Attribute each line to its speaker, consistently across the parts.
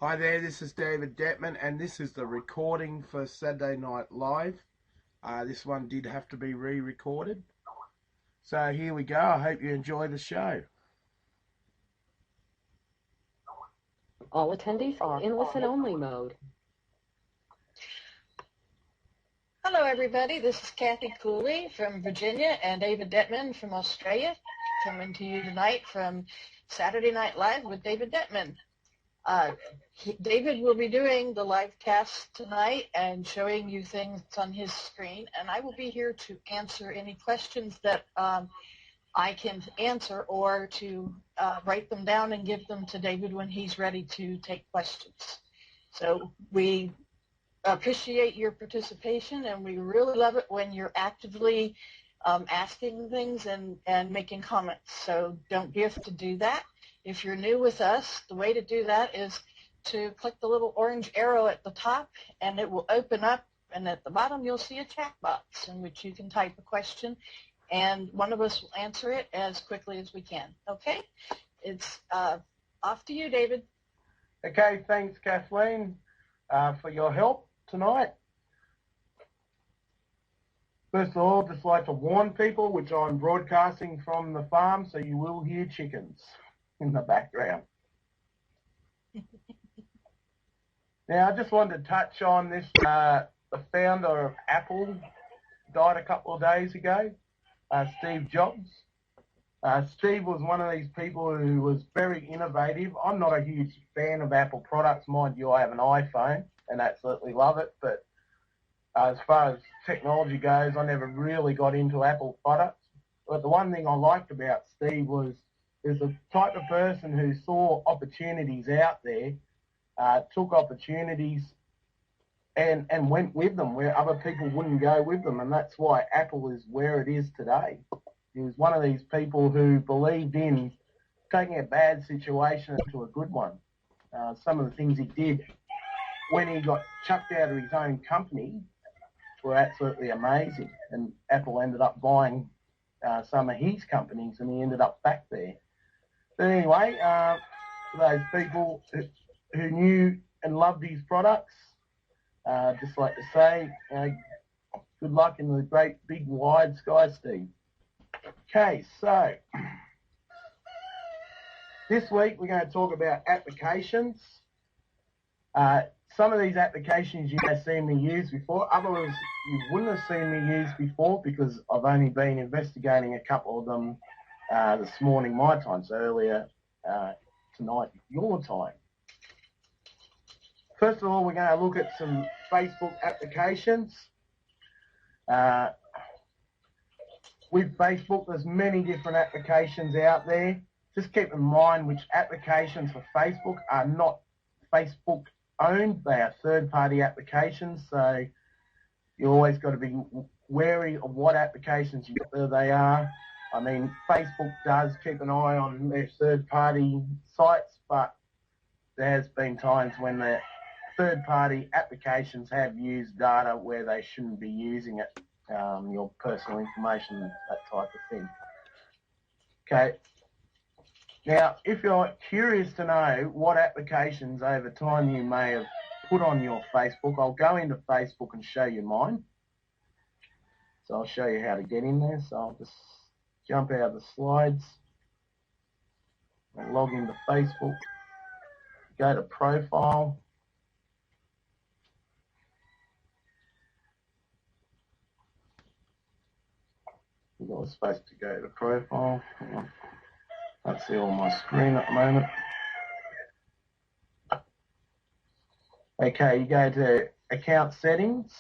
Speaker 1: Hi there, this is David Dettmann, and this is the recording for Saturday Night Live. This one did have to be re-recorded. So here we go. I hope you enjoy the show.
Speaker 2: All attendees are in listen-only mode.
Speaker 3: Hello, everybody. This is Kathy Cooley from Virginia and David Dettmann from Australia, coming to you tonight from Saturday Night Live with David Dettmann. David will be doing the live cast tonight and showing you things on his screen, and I will be here to answer any questions that I can answer, or to write them down and give them to David when he's ready to take questions. So we appreciate your participation, and we really love it when you're actively asking things and making comments. So don't be afraid to do that. If you're new with us, the way to do that is to click the little orange arrow at the top, and it will open up, and at the bottom you'll see a chat box in which you can type a question, and one of us will answer it as quickly as we can. Okay? It's off to you, David.
Speaker 1: Okay, thanks Kathleen for your help tonight. First of all, I'd just like to warn people, which I'm broadcasting from the farm, so you will hear chickens in the background. Now, I just wanted to touch on this. The founder of Apple died a couple of days ago, Steve Jobs. Steve was one of these people who was very innovative. I'm not a huge fan of Apple products. Mind you, I have an iPhone and absolutely love it, but as far as technology goes, I never really got into Apple products. But the one thing I liked about Steve was there's a type of person who saw opportunities out there, took opportunities and went with them where other people wouldn't go with them, and that's why Apple is where it is today. He was one of these people who believed in taking a bad situation into a good one. Some of the things he did when he got chucked out of his own company were absolutely amazing, and Apple ended up buying some of his companies, and he ended up back there. But anyway, for those people who knew and loved his products, just like to say, good luck in the great big wide sky, Steve. Okay, so this week we're going to talk about applications. Some of these applications you may have seen me use before, others you wouldn't have seen me use before because I've only been investigating a couple of them this morning my time, so earlier tonight your time. First of all, we're going to look at some Facebook applications. With Facebook, there's many different applications out there. Just keep in mind which applications for Facebook are not Facebook owned. They are third-party applications, so you always got to be wary of what applications they are. I mean, Facebook does keep an eye on their third-party sites, but there has been times when the third-party applications have used data where they shouldn't be using it. Your personal information, that type of thing. Okay. Now, if you're curious to know what applications over time you may have put on your Facebook, I'll go into Facebook and show you mine. So I'll show you how to get in there. So I'll just jump out of the slides and log into Facebook. Go to Profile. I was supposed to go to Profile. Can't see all my screen at the moment. Okay, you go to Account Settings.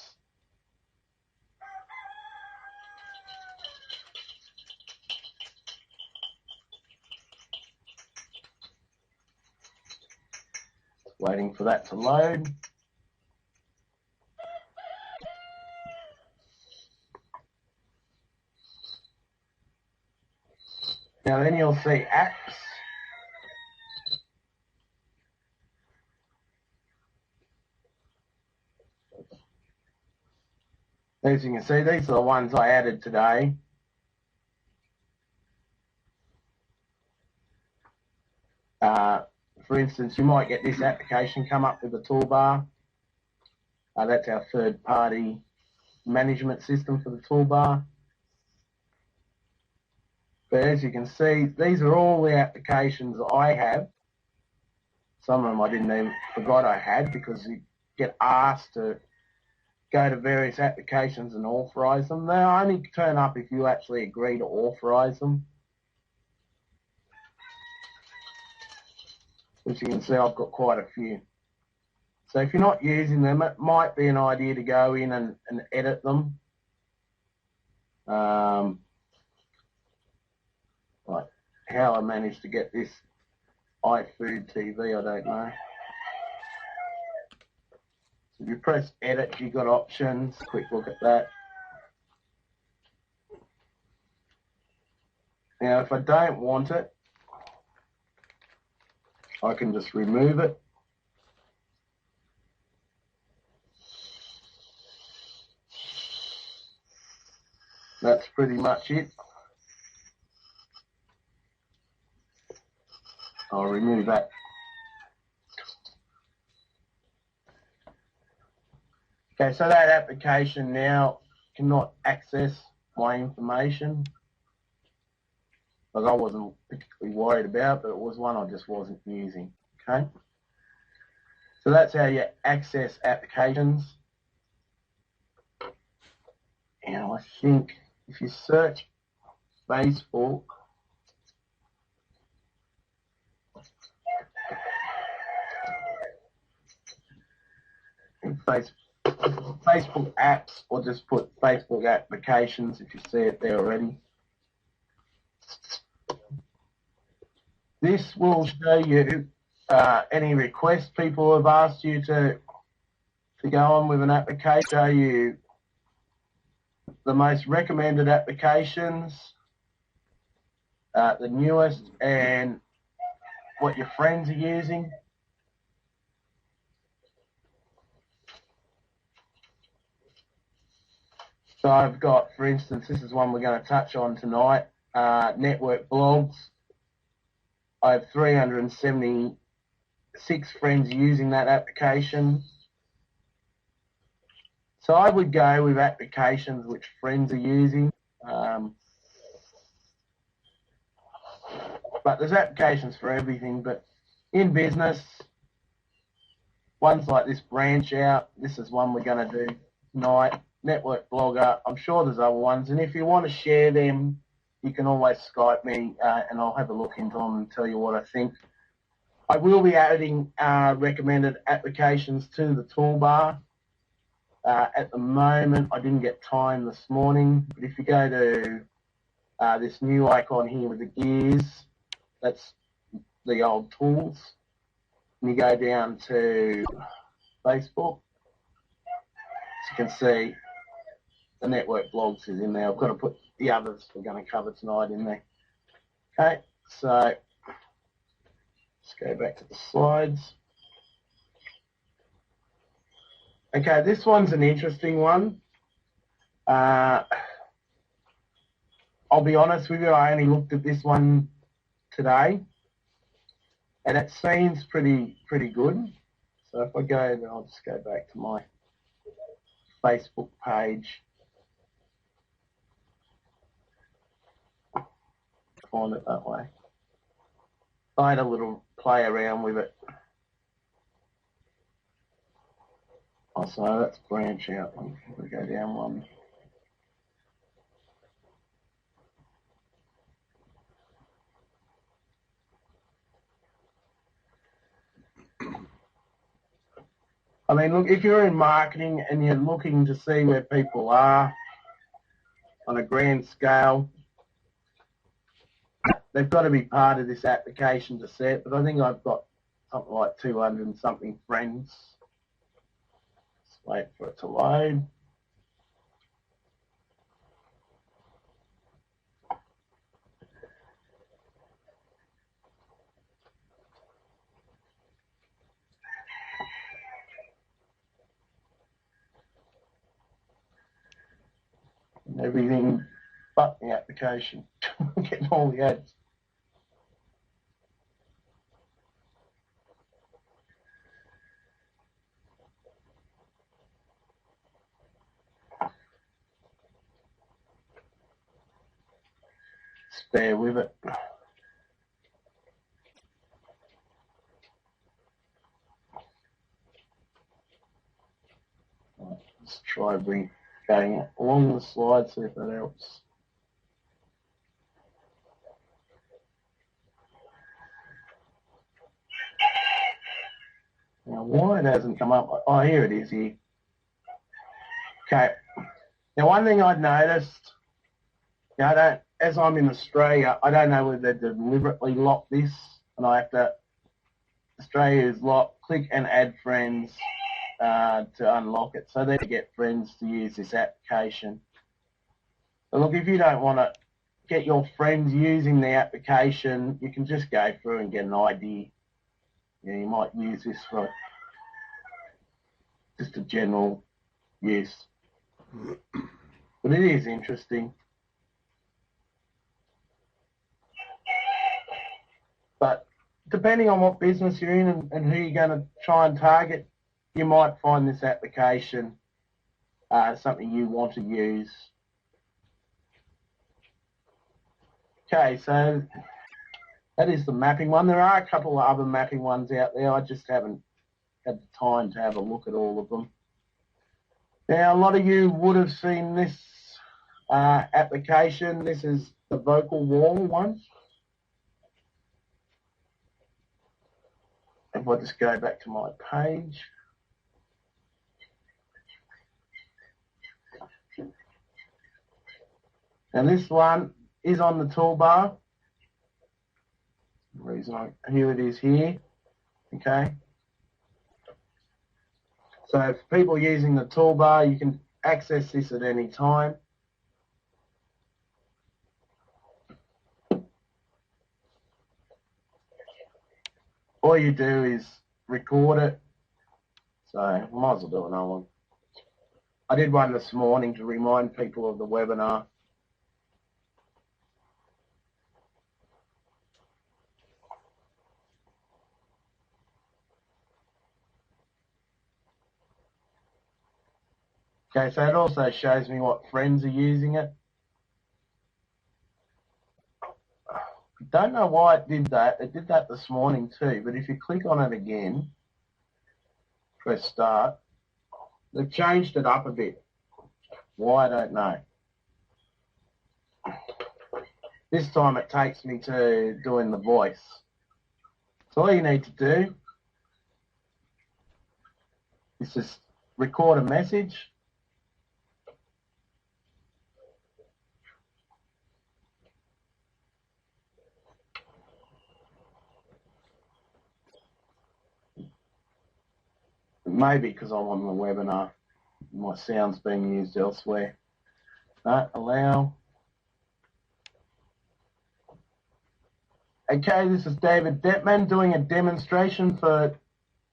Speaker 1: Waiting for that to load. Now then you'll see apps. As you can see, these are the ones I added today. for instance, you might get this application come up with a toolbar. That's our third-party management system for the toolbar. But as you can see, these are all the applications I have. Some of them I didn't even forgot I had, because you get asked to go to various applications and authorize them. They only turn up if you actually agree to authorize them. As you can see, I've got quite a few. So if you're not using them, it might be an idea to go in and edit them. Like how I managed to get this iFood TV, I don't know. So if you press edit, you've got options. Quick look at that. Now, if I don't want it, I can just remove it. That's pretty much it. I'll remove that. Okay, so that application now cannot access my information. Like, I wasn't particularly worried about, but it was one I just wasn't using. Okay, so that's how you access applications. And I think if you search Facebook, Facebook apps, or just put Facebook applications if you see it there already. This will show you any requests people have asked you to go on with an application, show you the most recommended applications, the newest, and what your friends are using. So I've got, for instance, this is one we're going to touch on tonight, network blogs. I have 376 friends using that application. So I would go with applications which friends are using. But there's applications for everything. But in business, ones like this branch out, this is one we're going to do tonight. Network blogger, I'm sure there's other ones. And if you want to share them, you can always Skype me and I'll have a look into them and tell you what I think. I will be adding recommended applications to the toolbar. At the moment, I didn't get time this morning, but if you go to this new icon here with the gears, that's the old tools. And you go down to Facebook, as you can see, the network blogs is in there. I've got to put the others we're going to cover tonight in there. Okay, so let's go back to the slides. Okay, this one's an interesting one. I'll be honest with you, I only looked at this one today, and it seems pretty good. So if I go, then I'll just go back to my Facebook page. Find it that way. I had a little play around with it. Oh, so that's branch out. We go down one. I mean, look, if you're in marketing and you're looking to see where people are on a grand scale, they've got to be part of this application to see it, but I think I've got something like 200 and something friends. Let's wait for it to load. And everything but the application, getting all the ads. Just bear with it. Let's try going along the slide, see if that helps. Now, why it hasn't come up? Oh, here it is here. Okay. Now, one thing I've noticed, as I'm in Australia, I don't know whether they deliberately lock this, and I have to, Australia's lock, click and add friends to unlock it. So they get friends to use this application. But look, if you don't want to get your friends using the application, you can just go through and get an ID. You might use this for just a general use. But it is interesting. But depending on what business you're in and who you're going to try and target, you might find this application something you want to use. Okay, so that is the mapping one. There are a couple of other mapping ones out there. I just haven't had the time to have a look at all of them. Now, a lot of you would have seen this application. This is the vocal wall one. If I just go back to my page. And this one is on the toolbar. Here it is here. Okay. So for people using the toolbar, you can access this at any time. All you do is record it. So I might as well do another one. I did one this morning to remind people of the webinar. Okay, so it also shows me what friends are using it. Don't know why it did that. It did that this morning too, but if you click on it again, press start, they've changed it up a bit. Why, I don't know. This time it takes me to doing the voice. So all you need to do is just record a message. Maybe because I'm on the webinar, my sound's being used elsewhere. No, allow. Okay, this is David Dettmann doing a demonstration for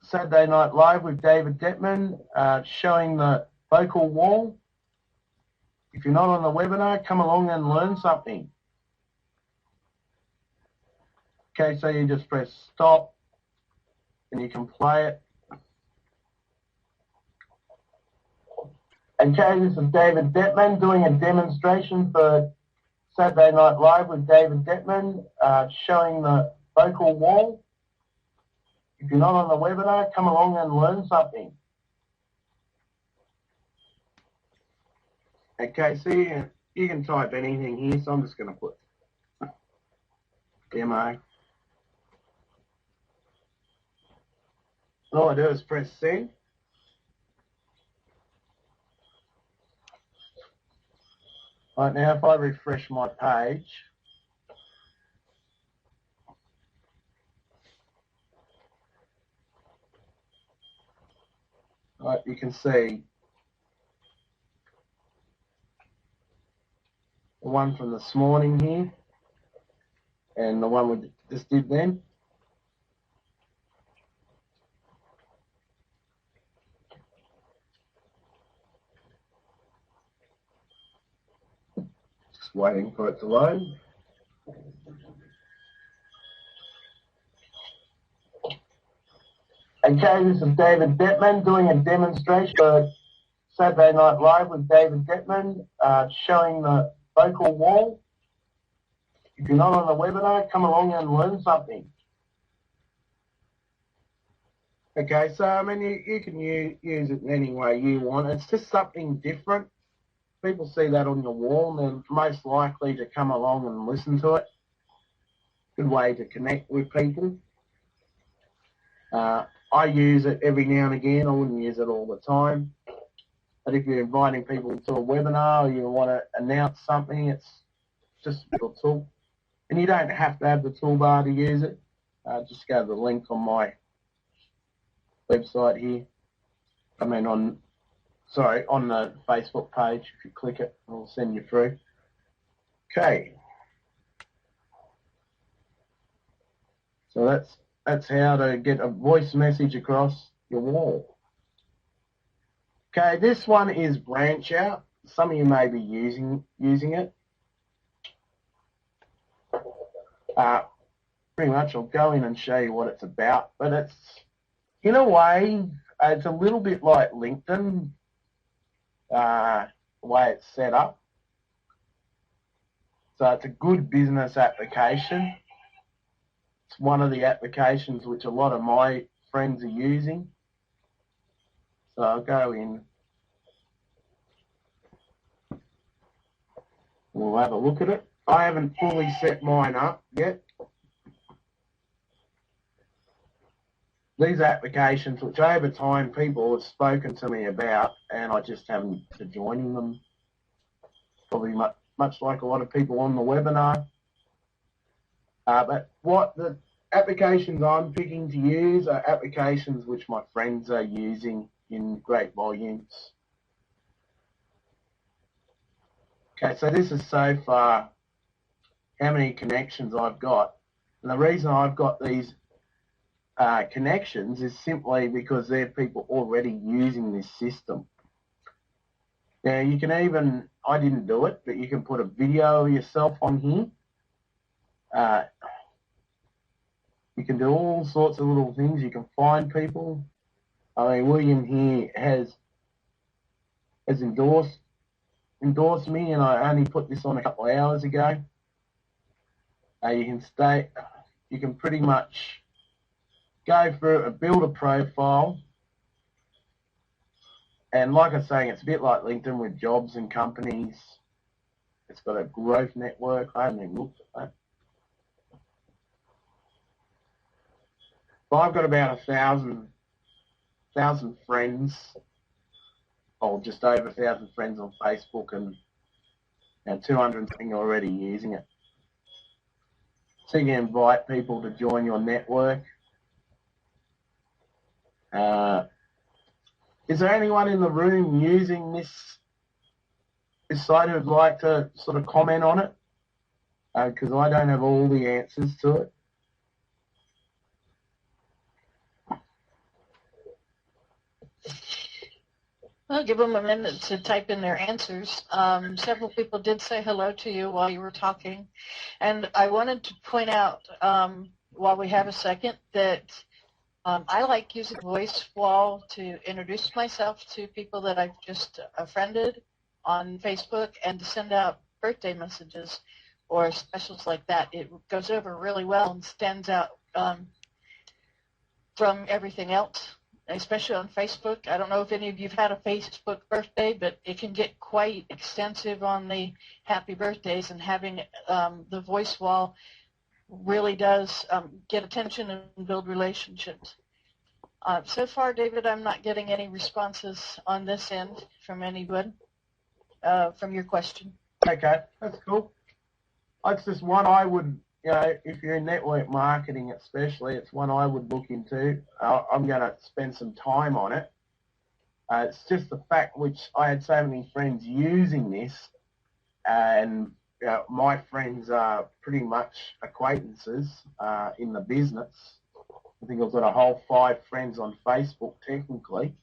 Speaker 1: Saturday Night Live with David Dettmann, showing the vocal wall. If you're not on the webinar, come along and learn something. Okay, so you just press stop and you can play it. Okay, this is David Dettmann doing a demonstration for Saturday Night Live with David Dettmann, showing the vocal wall. If you're not on the webinar, come along and learn something. Okay, so you can type anything here, so I'm just going to put demo. All I do is press send. Right now, if I refresh my page, right, you can see the one from this morning here and the one we just did then. Just waiting for it to load. Okay, this is David Dettmann doing a demonstration for Saturday Night Live with David Dettmann, showing the vocal wall. If you're not on a webinar, come along and learn something. Okay, so I mean, you can use it in any way you want. It's just something different. People see that on your wall, and they're most likely to come along and listen to it. Good way to connect with people. I use it every now and again. I wouldn't use it all the time. But if you're inviting people to a webinar or you want to announce something, it's just your tool. And you don't have to have the toolbar to use it. Just go to the link on my website here. I mean, on the Facebook page. If you click it, it'll send you through. Okay. So that's how to get a voice message across your wall. Okay, this one is branch out. Some of you may be using it. Pretty much I'll go in and show you what it's about, but it's, in a way, it's a little bit like LinkedIn, the way it's set up. So it's a good business application. It's one of the applications which a lot of my friends are using. So I'll go in. We'll have a look at it. I haven't fully set mine up yet. These applications, which over time people have spoken to me about, and I just haven't to joining them. Probably much like a lot of people on the webinar. But what the applications I'm picking to use are applications which my friends are using in great volumes. Okay, so this is so far how many connections I've got. And the reason I've got these connections is simply because they're people already using this system. Now you can even, I didn't do it, but you can put a video of yourself on here. You can do all sorts of little things. You can find people. I mean, William here has endorsed me, and I only put this on a couple of hours ago. You can pretty much go through and build a profile. And like I was saying, it's a bit like LinkedIn with jobs and companies. It's got a growth network. I haven't even looked at that. But I've got about 1,000 friends, or just over 1,000 friends on Facebook, and 200 something already using it. So you can invite people to join your network. Is there anyone in the room using this site who'd like to sort of comment on it? Because I don't have all the answers to it.
Speaker 3: I'll give them a minute to type in their answers. Several people did say hello to you while you were talking. And I wanted to point out, while we have a second, that I like using Voice Wall to introduce myself to people that I've just friended on Facebook and to send out birthday messages or specials like that. It goes over really well and stands out from everything else, especially on Facebook. I don't know if any of you have had a Facebook birthday, but it can get quite extensive on the happy birthdays, and having the Voice Wall really does get attention and build relationships. So far, David, I'm not getting any responses on this end from anyone from your question.
Speaker 1: Okay, that's cool. It's just one I would, if you're in network marketing especially, it's one I would look into. I'm going to spend some time on it. It's just the fact which I had so many friends using this, and my friends are pretty much acquaintances in the business. I think I've got a whole 5 friends on Facebook technically.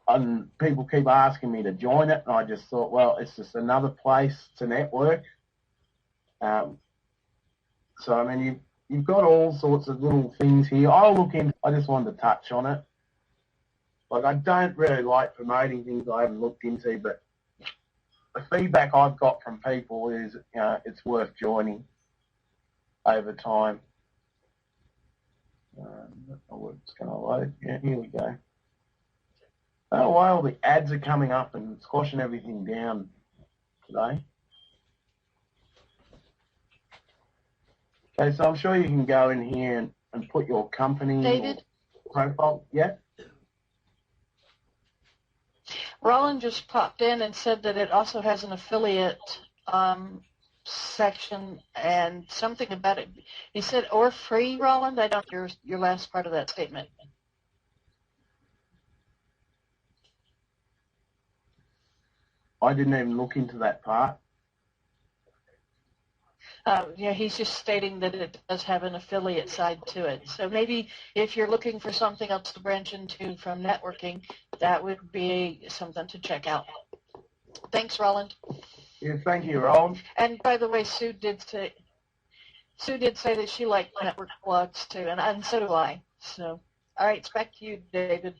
Speaker 1: And people keep asking me to join it, and I just thought, well, it's just another place to network. So, I mean, you've got all sorts of little things here. I'll look in. I just wanted to touch on it. Like, I don't really like promoting things I haven't looked into, but the feedback I've got from people is, it's worth joining over time. I don't know where it's going to load. Yeah, here we go. Oh, while the ads are coming up and squashing everything down today. Okay, so I'm sure you can go in here and put your company
Speaker 3: David?
Speaker 1: profile. Yeah?
Speaker 3: Roland just popped in and said that it also has an affiliate section and something about it. He said, or free, Roland? I don't hear your last part of that statement.
Speaker 1: I didn't even look into that part.
Speaker 3: Yeah, he's just stating that it does have an affiliate side to it. So maybe if you're looking for something else to branch into from networking, that would be something to check out. Thanks, Roland.
Speaker 1: Yeah, thank you, Roland.
Speaker 3: And by the way, Sue did say that she liked network blogs too, and so do I. So, all right, it's back to you, David.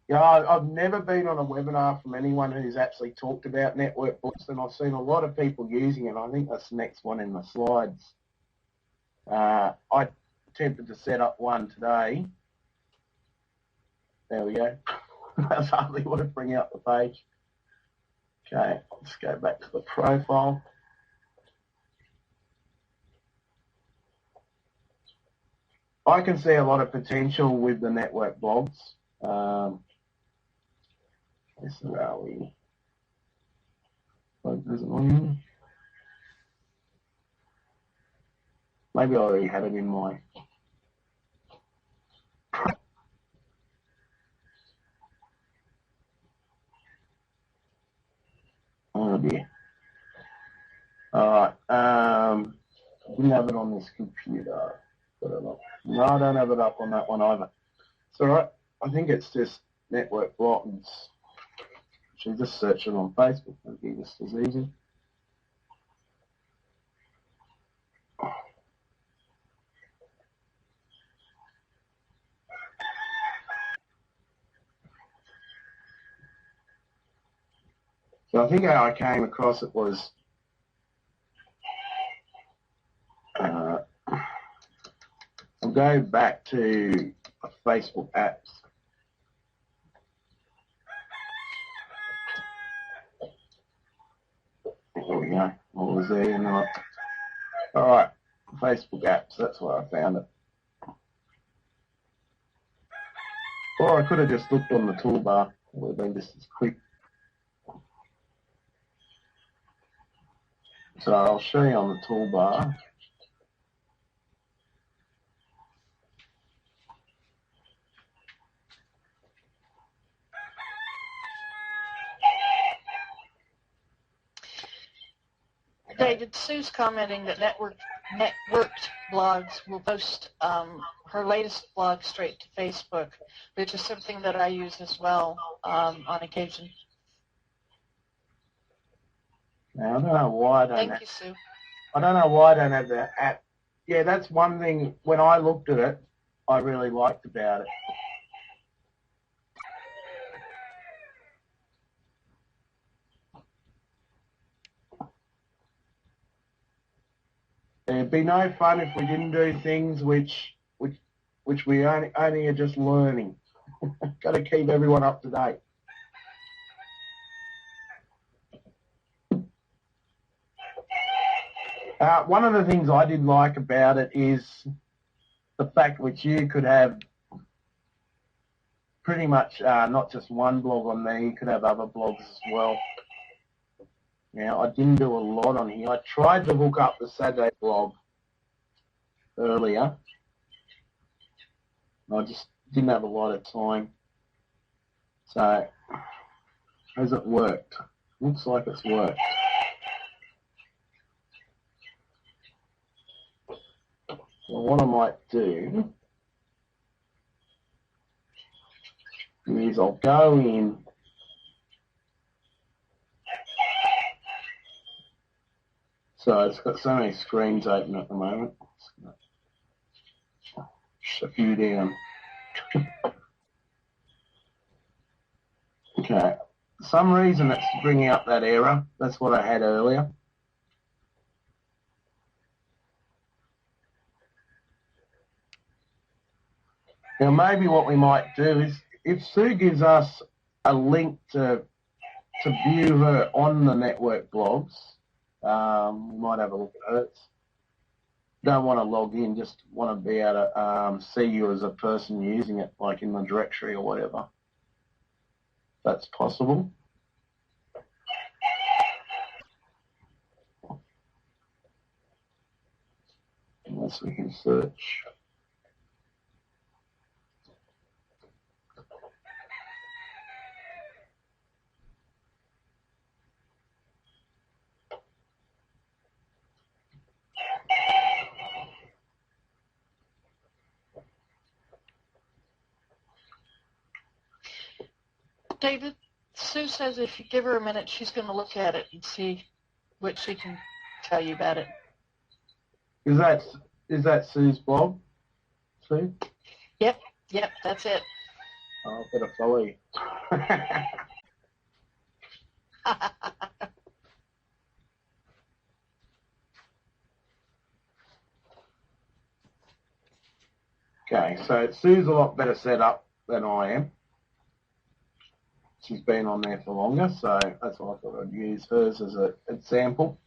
Speaker 1: Yeah, I've never been on a webinar from anyone who's actually talked about network books, and I've seen a lot of people using it. I think that's the next one in the slides. I attempted to set up one today. There we go. That's hardly what it bring out the page. Okay, let's go back to the profile. I can see a lot of potential with the network blogs. Where are we? Maybe I already had it in my... Oh dear. Alright, didn't have it on this computer. No, I don't have it up on that one either. It's alright, I think it's just network blogs. Should just search it on Facebook, it'd be just as easy. So I think how I came across it was I'll go back to Facebook apps. There we go. What was there? Not. All right, Facebook apps. That's where I found it. Or I could have just looked on the toolbar. It would have been just as quick. So I'll show you on the toolbar.
Speaker 3: David, Sue's commenting that networked blogs will post her latest blog straight to Facebook, which is something that I use as well on occasion.
Speaker 1: Now, I don't know why I don't
Speaker 3: Thank you, Sue.
Speaker 1: I don't know why I don't have the app. Yeah, that's one thing, when I looked at it, I really liked about it. It'd be no fun if we didn't do things which we only are just learning. Got to keep everyone up to date. One of the things I did like about it is the fact which you could have pretty much not just one blog on there, you could have other blogs as well. Now, I didn't do a lot on here. I tried to hook up the Saturday blog earlier. I just didn't have a lot of time. So, has it worked? Looks like it's worked. Well, what I might do is I'll go in so it's got so many screens open at the moment. Just a few down. Okay, some reason it's bringing up that error. That's what I had earlier. Now maybe what we might do is, if Sue gives us a link to view her on the network blogs, we might have a look at hers. Don't want to log in, just want to be able to see you as a person using it, like in the directory or whatever. That's possible. Unless we can search.
Speaker 3: David, Sue says if you give her a minute, she's going to look at it and see what she can tell you about it.
Speaker 1: Is that Sue's blog, Sue?
Speaker 3: Yep, that's it.
Speaker 1: Oh, I better follow you. Okay, so Sue's a lot better set up than I am. She's been on there for longer, so that's why I thought I'd use hers as an example.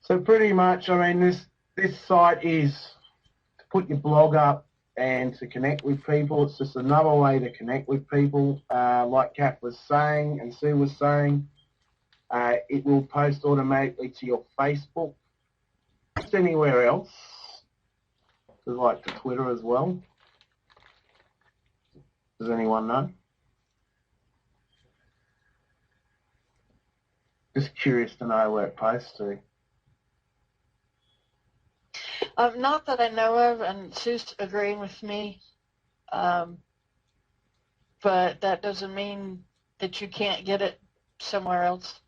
Speaker 1: So pretty much, I mean, this site is to put your blog up and to connect with people. It's just another way to connect with people. Like Kath was saying and Sue was saying, it will post automatically to your Facebook, just anywhere else, like to Twitter as well. Does anyone know? Just curious to know where it posts to.
Speaker 3: Not that I know of, and Sue's agreeing with me, but that doesn't mean that you can't get it somewhere else.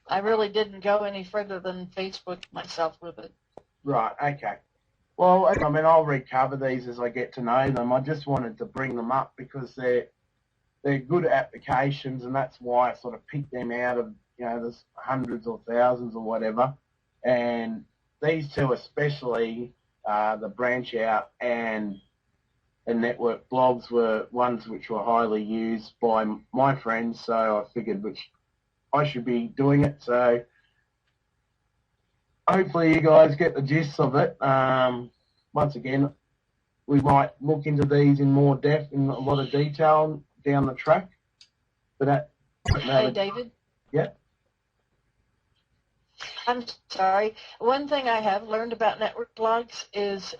Speaker 3: I really didn't go any further than Facebook myself with it.
Speaker 1: Right, okay. Well, I mean, I'll recover these as I get to know them. I just wanted to bring them up because they're good applications, and that's why I sort of picked them out of, there's hundreds or thousands or whatever. And these two especially, the branch out and network blogs, were ones which were highly used by my friends, so I figured which I should be doing it. So hopefully you guys get the gist of it. Once again, we might look into these in more depth, in a lot of detail down the track. But
Speaker 3: Hey, David?
Speaker 1: Yeah?
Speaker 3: I'm sorry. One thing I have learned about network blogs is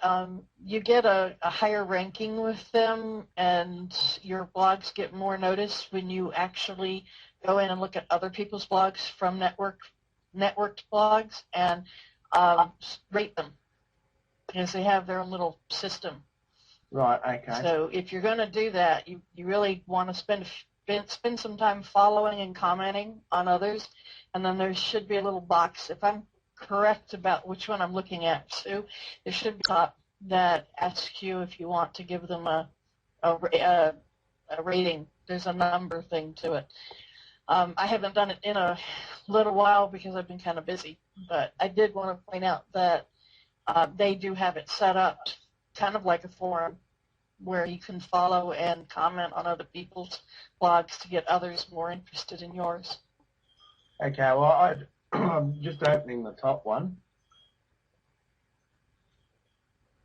Speaker 3: you get a higher ranking with them, and your blogs get more notice when you actually go in and look at other people's blogs from networked blogs and rate them, because they have their own little system.
Speaker 1: Right, okay.
Speaker 3: So if you're going to do that, you really want to spend some time following and commenting on others, and then there should be a little box, if I'm correct about which one I'm looking at, Sue, there should be a top that asks you if you want to give them a rating. There's a number thing to it. I haven't done it in a little while because I've been kind of busy, but I did want to point out that they do have it set up kind of like a forum where you can follow and comment on other people's blogs to get others more interested in yours.
Speaker 1: Okay, well, I'm just opening the top one.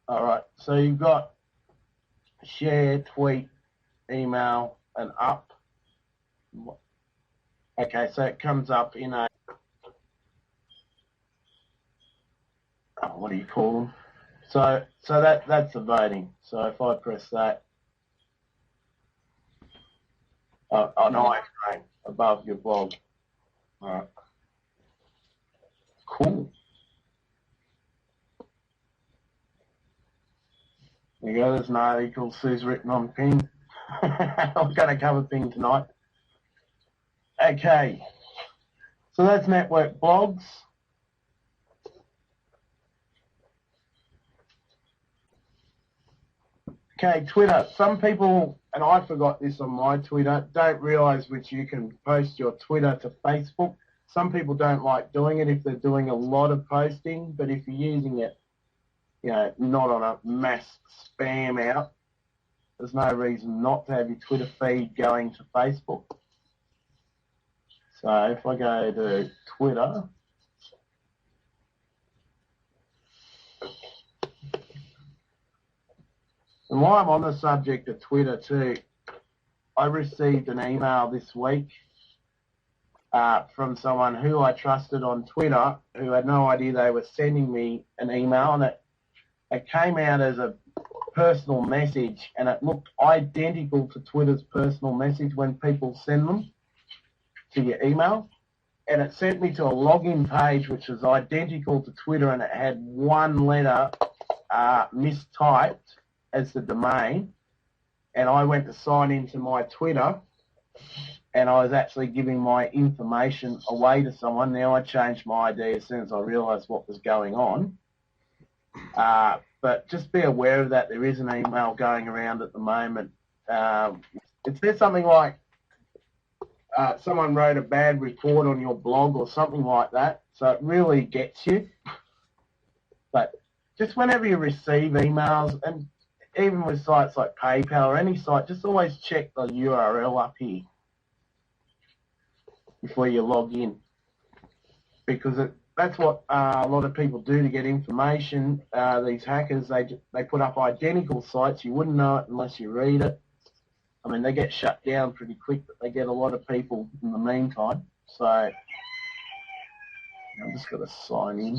Speaker 1: All right, so you've got share, tweet, email, and up. Okay, so it comes up in a, what do you call them? So that's the voting. So if I press that, an iframe above your blog. All right. Cool. There you go, there's an article Sue's written on Ping. I'm going to cover Ping tonight. Okay, so that's network blogs. Okay, Twitter. Some people and I forgot this on my Twitter, don't realise which you can post your Twitter to Facebook. Some people don't like doing it if they're doing a lot of posting, but if you're using it, not on a mass spam out, there's no reason not to have your Twitter feed going to Facebook. So if I go to Twitter, and while I'm on the subject of Twitter too, I received an email this week from someone who I trusted on Twitter who had no idea they were sending me an email, and it came out as a personal message, and it looked identical to Twitter's personal message when people send them to your email. And it sent me to a login page which was identical to Twitter, and it had one letter mistyped as the domain. And I went to sign into my Twitter, and I was actually giving my information away to someone. Now I changed my ID as soon as I realised what was going on. But just be aware of that. There is an email going around at the moment. It says something like someone wrote a bad report on your blog or something like that. So it really gets you. But just whenever you receive emails, and even with sites like PayPal or any site, just always check the URL up here before you log in, because that's what a lot of people do to get information. These hackers, they put up identical sites. You wouldn't know it unless you read it. I mean, they get shut down pretty quick, but they get a lot of people in the meantime. So I'm just going to sign in.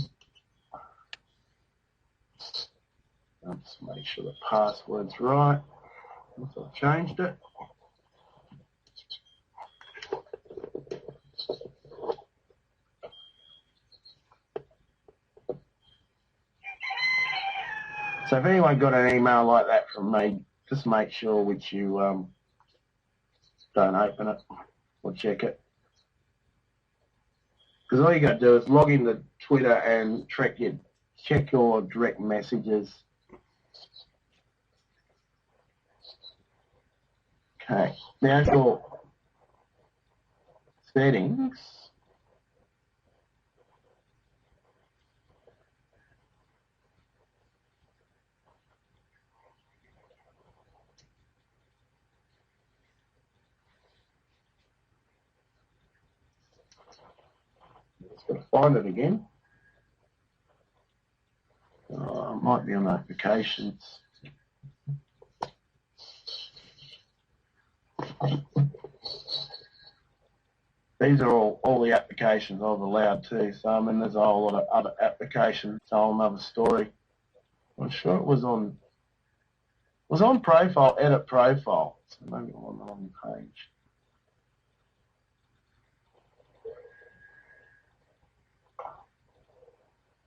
Speaker 1: I'll just make sure the password's right. Once I've changed it. So if anyone got an email like that from me, just make sure which you don't open it or check it. Because all you got to do is log into Twitter and check your direct messages. Okay, now for settings. Just got to find it again. Might be on notifications. These are all the applications I've allowed too. So I mean, there's a whole lot of other applications. It's a whole other story. I'm sure it was on profile, edit profile. So maybe I'm on the wrong page.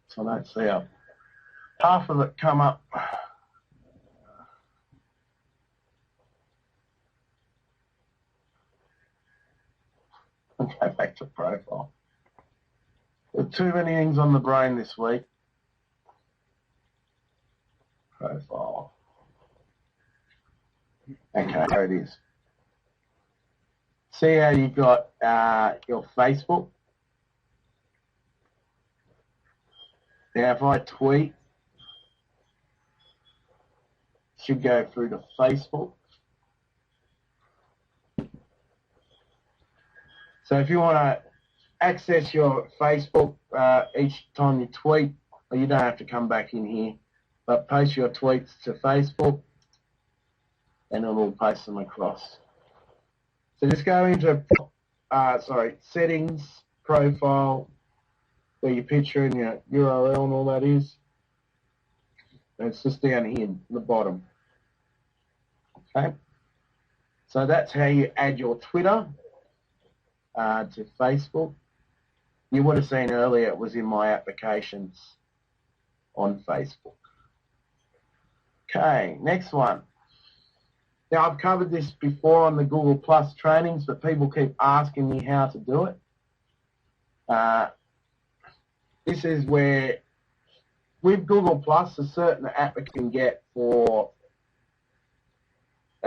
Speaker 1: So I don't see half of it come up. Go back to profile. There are too many things on the brain this week. Profile. Okay, there it is. See how you've got your Facebook? Now if I tweet, it should go through to Facebook. So if you want to access your Facebook each time you tweet, well, you don't have to come back in here, but post your tweets to Facebook and it will post them across. So just go into settings, profile, where your picture and your URL and all that is. And it's just down here in the bottom. Okay. So that's how you add your Twitter to Facebook. You would have seen earlier it was in my applications on Facebook. Okay, next one. Now I've covered this before on the Google Plus trainings, but people keep asking me how to do it. This is where, with Google Plus, a certain app you can get for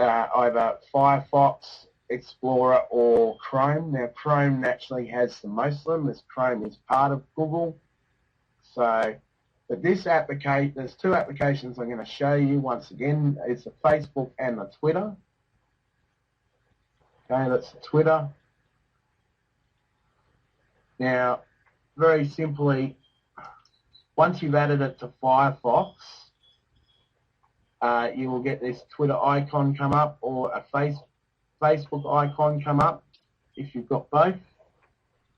Speaker 1: either Firefox, Explorer, or Chrome. Now, Chrome naturally has the most of them, as Chrome is part of Google. So, but this application, there's two applications I'm going to show you once again. It's the Facebook and the Twitter. Okay, that's the Twitter. Now, very simply, once you've added it to Firefox, you will get this Twitter icon come up, or a Facebook icon come up if you've got both.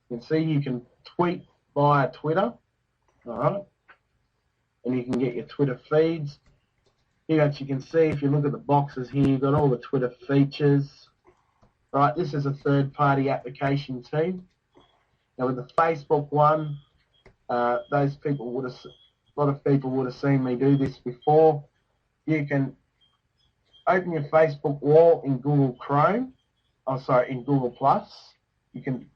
Speaker 1: You can see you can tweet via Twitter, all right, and you can get your Twitter feeds. Here, as you can see, if you look at the boxes here, you've got all the Twitter features. Right, this is a third-party application too. Now, with the Facebook one, those people would have, a lot of people would have seen me do this before. You can open your Facebook wall in Google Chrome. Oh, sorry, in Google Plus. You can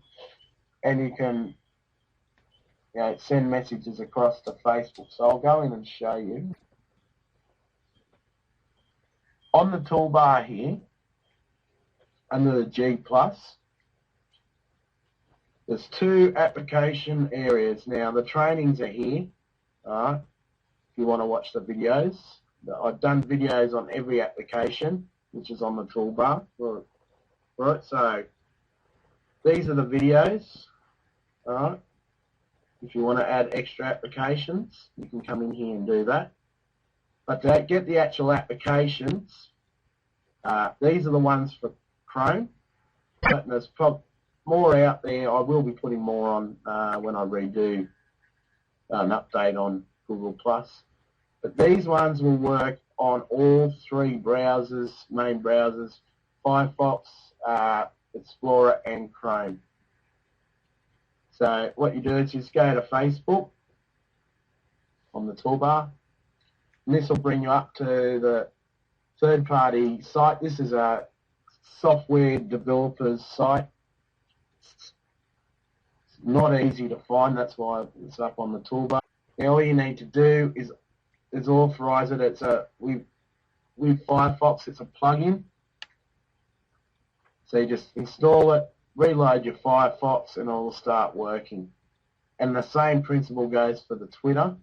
Speaker 1: send messages across to Facebook. So I'll go in and show you. On the toolbar here, under the G+, there's two application areas. Now, the trainings are here, if you want to watch the videos. I've done videos on every application, which is on the toolbar. Right, so these are the videos. Alright, if you want to add extra applications, you can come in here and do that. But to get the actual applications, these are the ones for Chrome. But there's more out there. I will be putting more on when I redo an update on Google+. But these ones will work on all three browsers, main browsers, Firefox, Explorer, and Chrome. So what you do is just go to Facebook on the toolbar, and this will bring you up to the third-party site. This is a software developer's site. It's not easy to find, that's why it's up on the toolbar. Now all you need to do is authorize it. It's with Firefox, it's a plugin. So you just install it, reload your Firefox, and it will start working. And the same principle goes for the Twitter.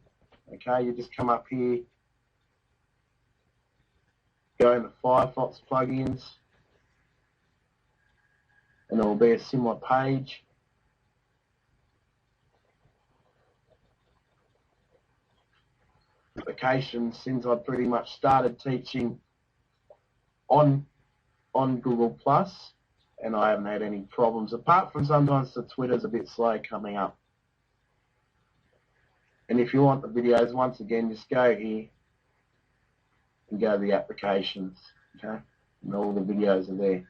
Speaker 1: Okay, you just come up here, go into Firefox plugins, and it will be a similar page. Applications, since I pretty much started teaching on Google+, and I haven't had any problems, apart from sometimes the Twitter's a bit slow coming up. And if you want the videos, once again, just go here and go to the applications, okay? And all the videos are there.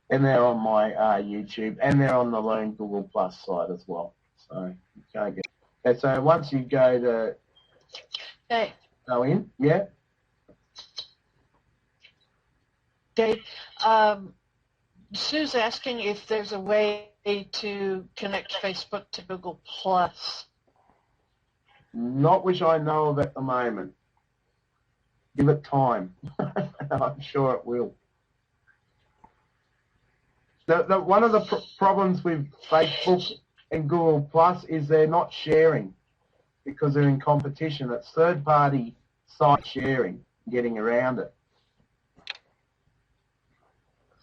Speaker 1: And they're on my YouTube, and they're on the Learn Google+ site as well. So you can't get. Okay, so once you go to go in, yeah.
Speaker 3: Okay. Sue's asking if there's a way to connect Facebook to Google+.
Speaker 1: Not which I know of at the moment. Give it time. I'm sure it will. One of the problems with Facebook and Google Plus is they're not sharing because they're in competition. It's third-party site sharing, getting around it.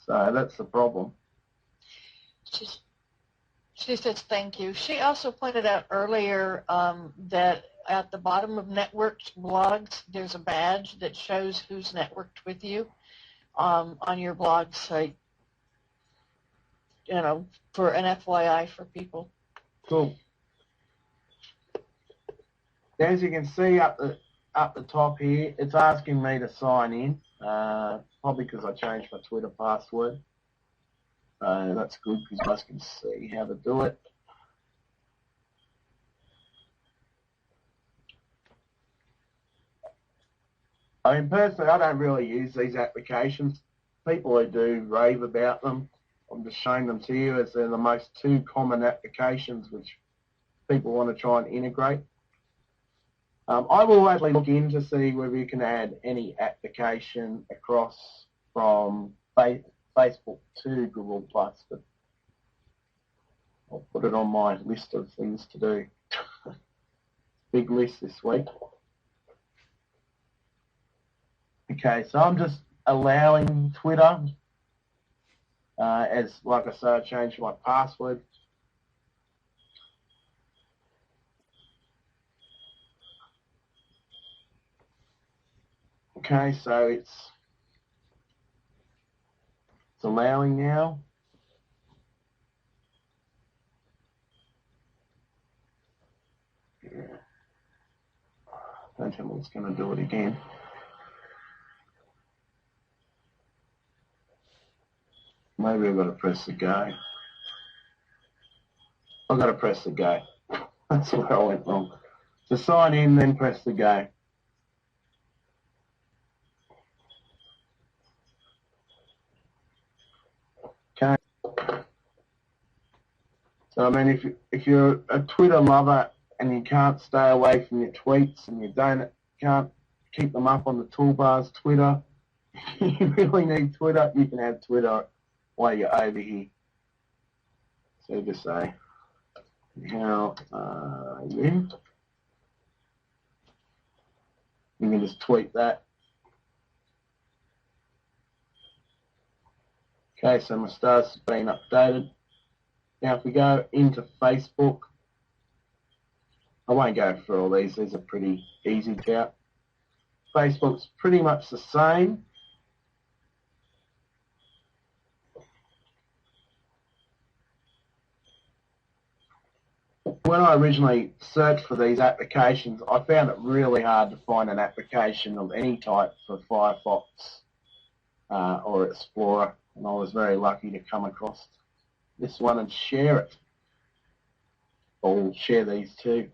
Speaker 1: So that's the problem.
Speaker 3: She says thank you. She also pointed out earlier that at the bottom of networked blogs, there's a badge that shows who's networked with you on your blog site. You know, for an FYI for people.
Speaker 1: Cool. As you can see up the top here, it's asking me to sign in. Probably because I changed my Twitter password. That's good because you guys can see how to do it. I mean, personally, I don't really use these applications. People who do rave about them. I'm just showing them to you as they're the most two common applications which people want to try and integrate. I will actually look in to see whether you can add any application across from Facebook to Google Plus, but I'll put it on my list of things to do. Big list this week. Okay, so I'm just allowing Twitter, as like I say, I changed my password. Okay, so it's allowing now. Yeah. Don't tell me it's going to do it again. Maybe I've got to press the go. I've got to press the go. That's where I went wrong. To sign in, then press the go. Okay. So I mean, if you're a Twitter lover and you can't stay away from your tweets and you can't keep them up on the toolbars, Twitter, you really need Twitter. You can have Twitter while you're over here. So just say, how are you? You can just tweet that. Okay, so my status has been updated. Now if we go into Facebook, I won't go through all these are pretty easy to out. Facebook's pretty much the same. When I originally searched for these applications, I found it really hard to find an application of any type for Firefox or Explorer, and I was very lucky to come across this one and share it. I'll share these too.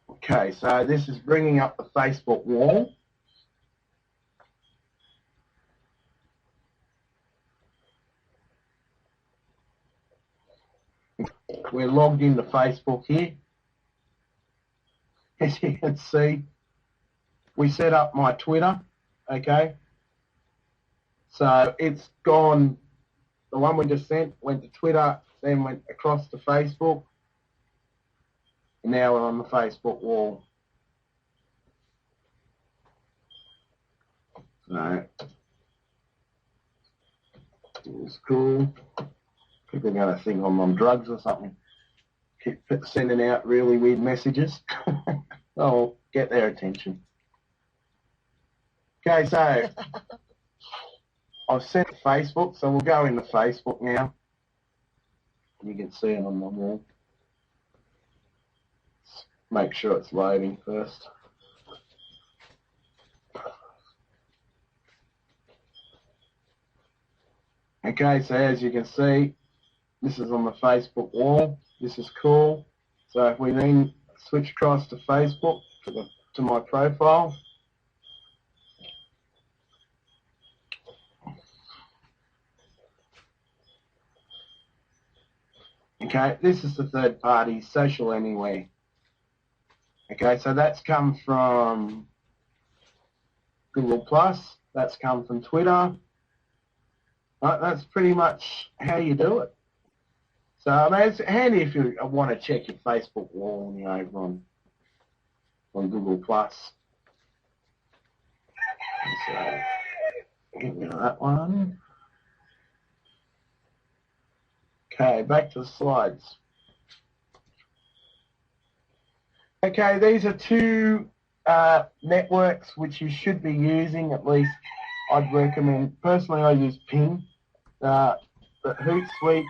Speaker 1: Okay, so this is bringing up the Facebook wall. We're logged into Facebook here. As you can see, we set up my Twitter, okay? So it's gone, the one we just sent went to Twitter, then went across to Facebook, and now we're on the Facebook wall. So, it's cool. People are going to think I'm on drugs or something. Keep sending out really weird messages. I'll get their attention. Okay, so I've set Facebook, so we'll go into Facebook now. You can see it on the wall. Make sure it's loading first. Okay, so as you can see, this is on the Facebook wall. This is cool. So if we then switch across to Facebook, to my profile, okay, this is the third party, Social Anywhere. Okay, so that's come from Google Plus, that's come from Twitter. Right, that's pretty much how you do it. So I mean, it's handy if you want to check your Facebook wall over on Google Plus. So get rid of that one. Okay, back to the slides. Okay, these are two networks which you should be using, at least I'd recommend. Personally, I use Ping. The Hootsuite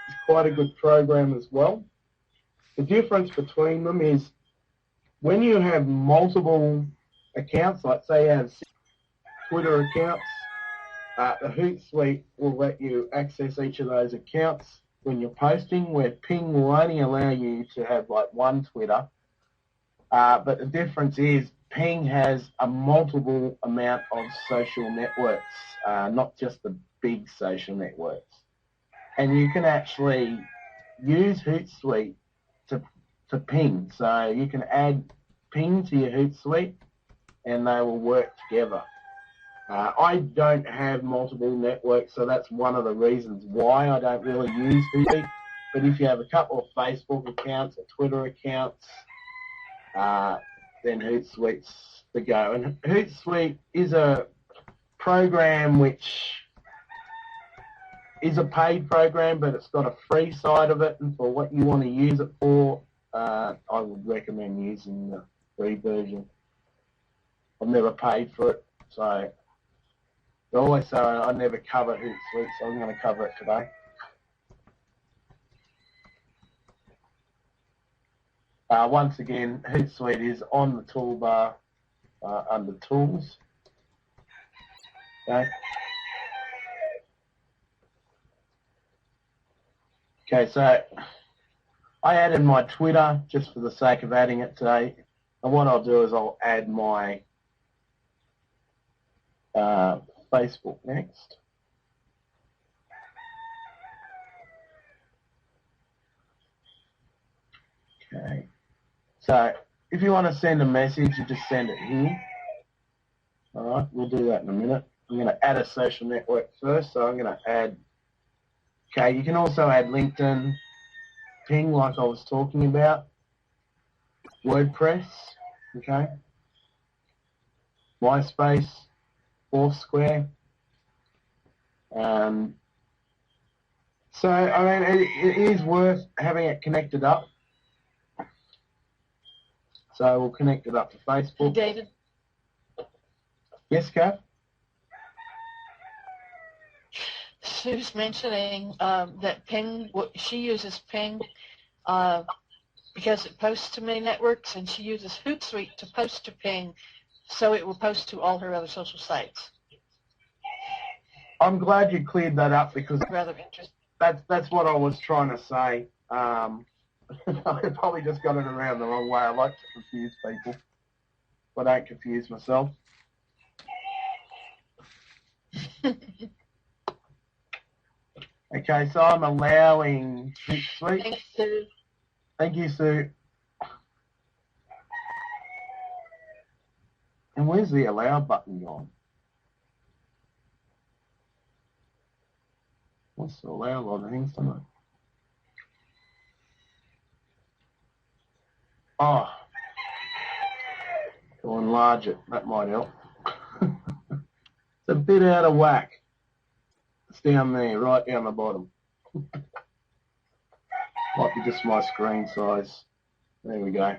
Speaker 1: is quite a good program as well. The difference between them is when you have multiple accounts, like say you have 6 Twitter accounts, the Hootsuite will let you access each of those accounts when you're posting, where Ping will only allow you to have like one Twitter. But the difference is Ping has a multiple amount of social networks, not just the big social networks. And you can actually use Hootsuite to to ping. So you can add ping to your Hootsuite and they will work together. I don't have multiple networks, so that's one of the reasons why I don't really use Hootsuite. But if you have a couple of Facebook accounts or Twitter accounts, then Hootsuite's the go. And Hootsuite is a program which is a paid program, but it's got a free side of it, and for what you want to use it for, I would recommend using the free version. I've never paid for it, so I always say I never cover Hootsuite, so I'm going to cover it today. Once again, Hootsuite is on the toolbar under Tools. Okay. Okay, so I added my Twitter just for the sake of adding it today. And what I'll do is I'll add my Facebook next. Okay. So if you want to send a message, you just send it here. All right, we'll do that in a minute. I'm going to add a social network first, so I'm going to add. Okay, you can also add LinkedIn, Ping, like I was talking about, WordPress, okay, MySpace, Foursquare. So, I mean, it is worth having it connected up. So we'll connect it up to Facebook.
Speaker 3: David?
Speaker 1: Yes, Kath?
Speaker 3: Sue's mentioning that Ping, she uses Ping because it posts to many networks, and she uses Hootsuite to post to Ping, so it will post to all her other social sites.
Speaker 1: I'm glad you cleared that up because
Speaker 3: Rather interesting.
Speaker 1: That's what I was trying to say. I probably just got it around the wrong way. I like to confuse people, but I don't confuse myself. Okay, so I'm allowing Hootsuite.
Speaker 3: Thanks, Sue.
Speaker 1: Thank you, Sue. And where's the allow button gone? What's to allow a lot of things tonight? Oh, to enlarge it. That might help. It's a bit out of whack. It's down there, right down the bottom. Might be just my screen size. There we go.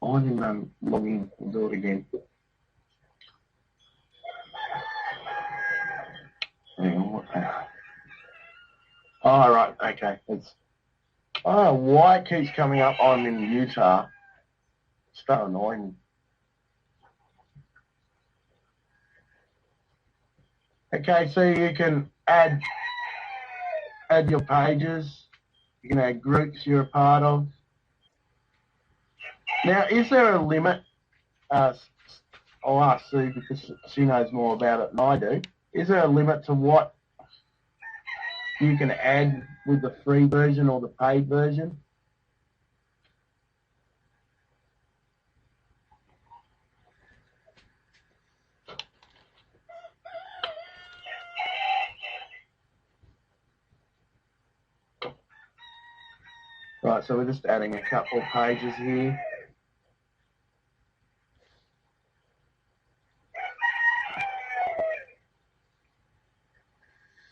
Speaker 1: I didn't log in. We'll do it again. Hang on, what? Oh, right, okay. It's, I don't know why it keeps coming up I'm in Utah. It's so annoying. Okay, so you can add your pages. You can add groups you're a part of. Now, is there a limit? I'll ask Sue because she knows more about it than I do. Is there a limit to what you can add with the free version or the paid version? Right, so we're just adding a couple of pages here.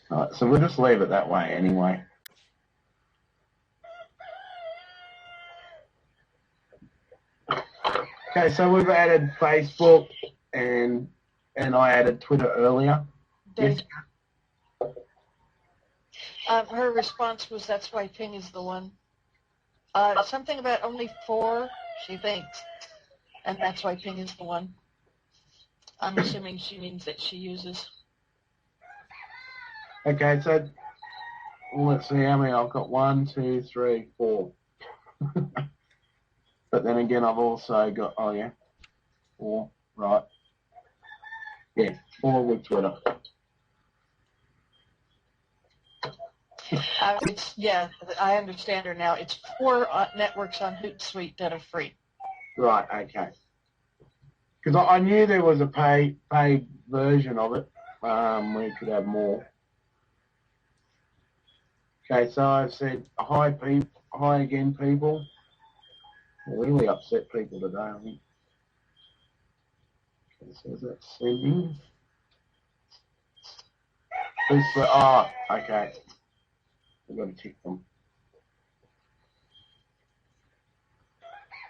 Speaker 1: Right, so we'll just leave it that way anyway. Okay, so we've added Facebook and I added Twitter earlier.
Speaker 3: Dave,
Speaker 1: Yes.
Speaker 3: her response was that's why Ping is the one. Something about only 4, she thinks, and that's why Ping is the one. I'm assuming she means that she uses.
Speaker 1: Okay, so let's see how many I've got. 1, 2, 3, 4. But then again, I've also got, oh yeah, 4, right. Yeah, or with Twitter?
Speaker 3: Yeah, I understand her now. It's 4 networks on Hootsuite that are free.
Speaker 1: Right, okay. Because I knew there was a paid version of it where you could have more. Okay, so I've said hi again, people. I really upset people today, I think. Okay, so is that sending? Okay. I've got to tick them.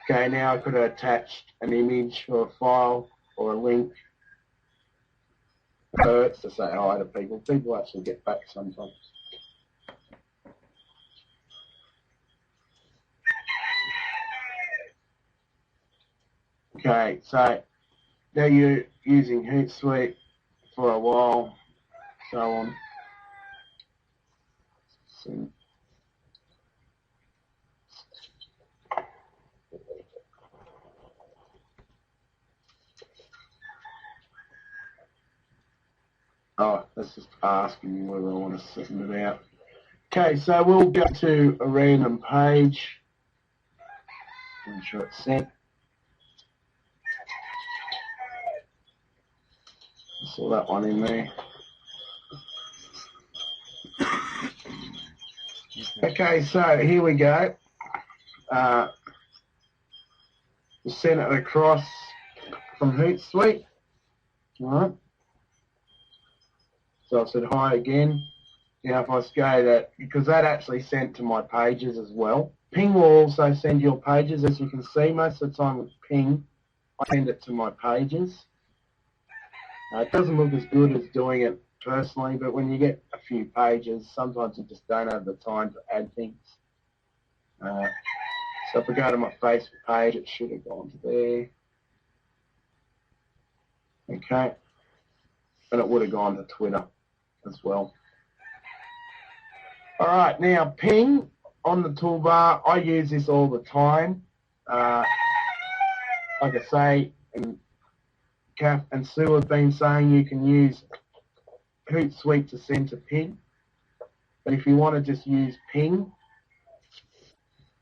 Speaker 1: Okay, now I could have attached an image or a file or a link. It hurts to say hi to people. People actually get back sometimes. Okay, so now you're using Hootsuite for a while, so on. So, that's just asking me whether I want to send it out. Okay, so we'll go to a random page. I'm sure it's sent. Saw that one in there. Okay, so here we go. We'll send it across from Hootsuite. All right. So I said hi again. Now if I go that, because that actually sent to my pages as well. Ping will also send your pages. As you can see, most of the time with Ping, I send it to my pages. It doesn't look as good as doing it personally, but when you get a few pages, sometimes you just don't have the time to add things. So if I go to my Facebook page, it should have gone to there. Okay. And it would have gone to Twitter as well. All right, now Ping on the toolbar, I use this all the time. Like I say, and Kath and Sue have been saying you can use Hootsuite to send to Ping. But if you want to just use Ping,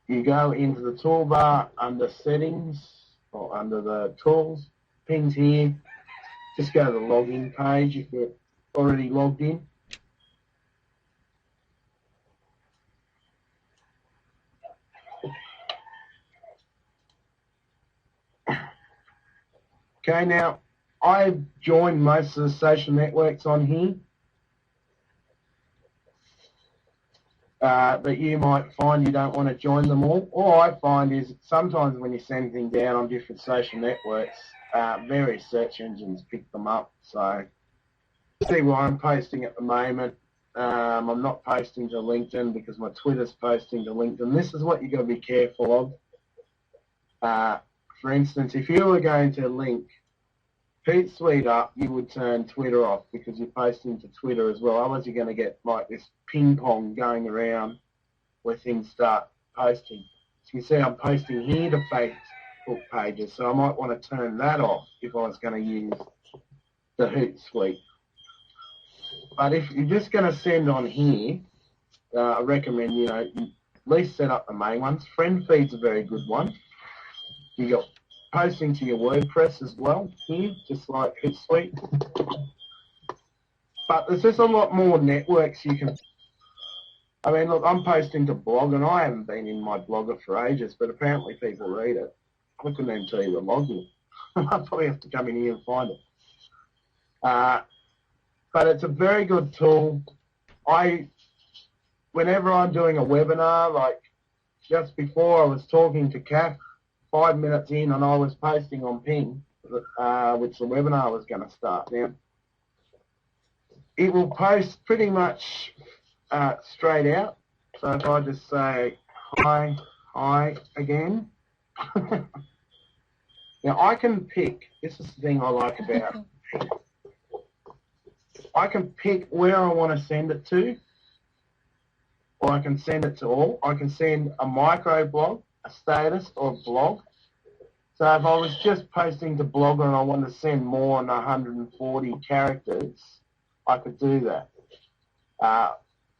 Speaker 1: you go into the toolbar under settings or under the tools, Ping's here. Just go to the login page if you're already logged in. Okay, now I've joined most of the social networks on here. But you might find you don't want to join them all. All I find is sometimes when you send things out on different social networks, various search engines pick them up. So see what I'm posting at the moment. I'm not posting to LinkedIn because my Twitter's posting to LinkedIn. This is what you've got to be careful of. For instance, if you were going to link Hootsuite up, you would turn Twitter off because you're posting to Twitter as well. Otherwise, you're going to get like this ping pong going around where things start posting. So you see I'm posting here to Facebook pages, so I might want to turn that off if I was going to use the Hootsuite. But if you're just going to send on here, I recommend, you at least set up the main ones. Friend feed's a very good one. You got posting to your WordPress as well here, just like Hootsuite. But there's just a lot more networks you can. I mean, look, I'm posting to blog, and I haven't been in my blogger for ages, but apparently people read it. I couldn't even tell you the login. I'll probably have to come in here and find it. But it's a very good tool. Whenever I'm doing a webinar, like just before I was talking to Kath, 5 minutes in, and I was posting on Ping, which the webinar was going to start. Now, it will post pretty much straight out. So if I just say hi again. Now I can pick, this is the thing I like about Ping. I can pick where I want to send it to, or I can send it to all. I can send a micro blog, a status, or a blog. So if I was just posting to Blogger and I wanted to send more than 140 characters, I could do that.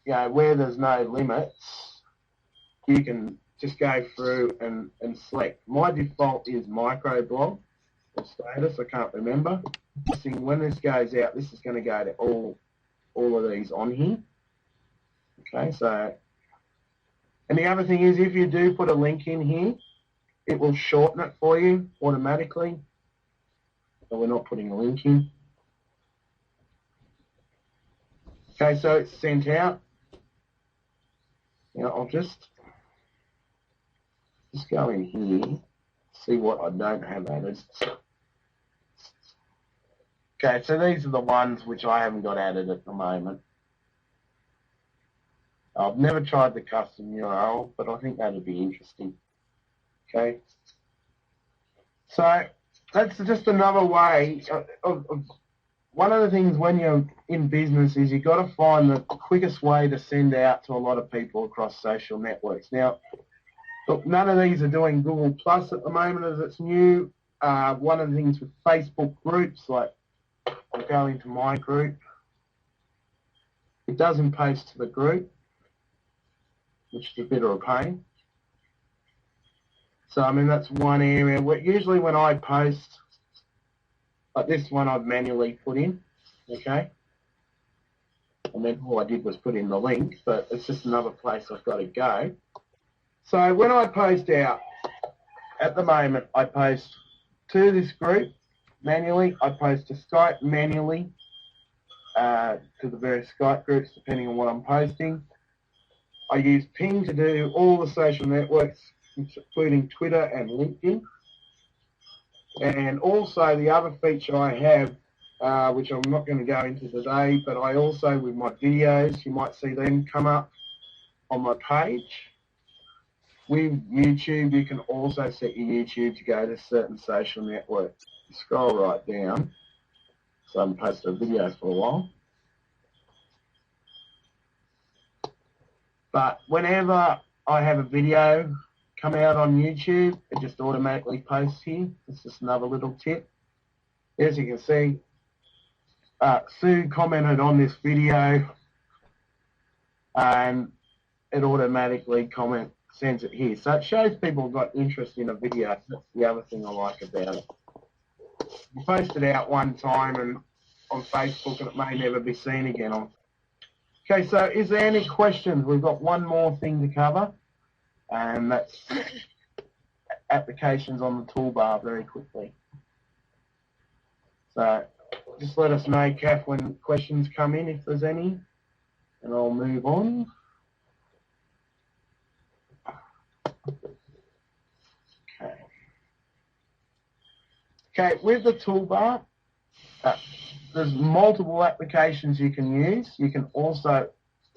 Speaker 1: You know, where there's no limits, you can just go through and select. My default is microblog or status, I can't remember. When this goes out, this is going to go to all of these on here. Okay, so, and the other thing is if you do put a link in here, it will shorten it for you automatically. So we're not putting a link in. Okay, so it's sent out. Now I'll just go in here, see what I don't have added. Okay, so these are the ones which I haven't got added at the moment. I've never tried the custom URL, but I think that'd be interesting. Okay, so that's just another way of one of the things when you're in business is you've got to find the quickest way to send out to a lot of people across social networks. Now, look, none of these are doing Google Plus at the moment as it's new. One of the things with Facebook groups, like I'll go into my group, it doesn't post to the group, which is a bit of a pain. So, I mean, that's one area where usually when I post, like this one I've manually put in, okay? And then all I did was put in the link, but it's just another place I've got to go. So when I post out, at the moment, I post to this group manually. I post to Skype manually, to the various Skype groups, depending on what I'm posting. I use Ping to do all the social networks, including Twitter and LinkedIn. And also the other feature I have, which I'm not going to go into today, but I also, with my videos, you might see them come up on my page. With YouTube, you can also set your YouTube to go to certain social networks. You scroll right down, so I haven't posted a video for a while. But whenever I have a video come out on YouTube, it just automatically posts here. It's just another little tip. As you can see, Sue commented on this video and it automatically sends it here. So it shows people have got interest in a video. That's the other thing I like about it. You post it out one time and on Facebook and it may never be seen again. Okay, so is there any questions? We've got one more thing to cover, and that's applications on the toolbar very quickly. So just let us know, Kath, when questions come in, if there's any, and I'll move on. Okay, with the toolbar, there's multiple applications you can use. You can also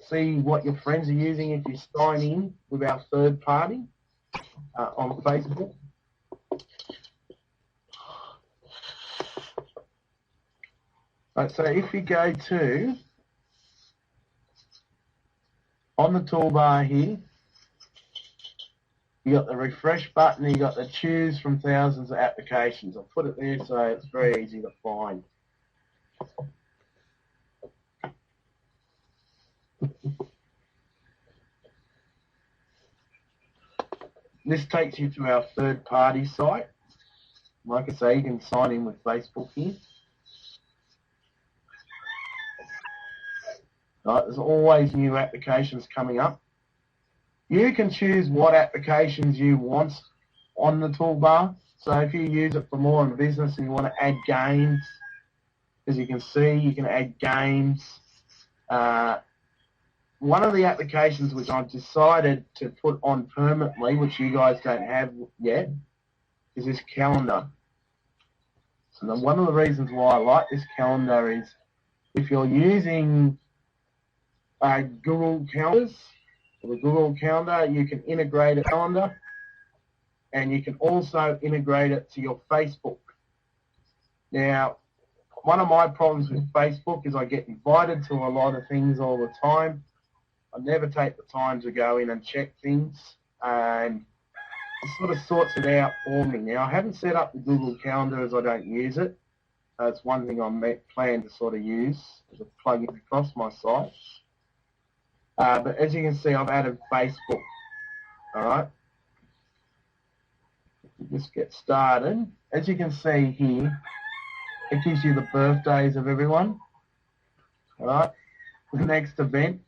Speaker 1: see what your friends are using if you sign in with our third party on Facebook. Right, so if you go to, on the toolbar here, you got the refresh button, you got the choose from thousands of applications. I'll put it there so it's very easy to find. This takes you to our third party site. Like I say, you can sign in with Facebook here. Right, there's always new applications coming up. You can choose what applications you want on the toolbar. So if you use it for more in business and you want to add games, as you can see, you can add games. One of the applications which I've decided to put on permanently, which you guys don't have yet, is this calendar. So one of the reasons why I like this calendar is if you're using Google Calendars, the Google Calendar, you can integrate a calendar and you can also integrate it to your Facebook. Now, one of my problems with Facebook is I get invited to a lot of things all the time. I never take the time to go in and check things, and it sort of sorts it out for me. Now, I haven't set up the Google Calendar as I don't use it. It's one thing I plan to sort of use as a plug-in across my sites. But as you can see, I've added Facebook. All right. Just get started. As you can see here, it gives you the birthdays of everyone. All right. The next event.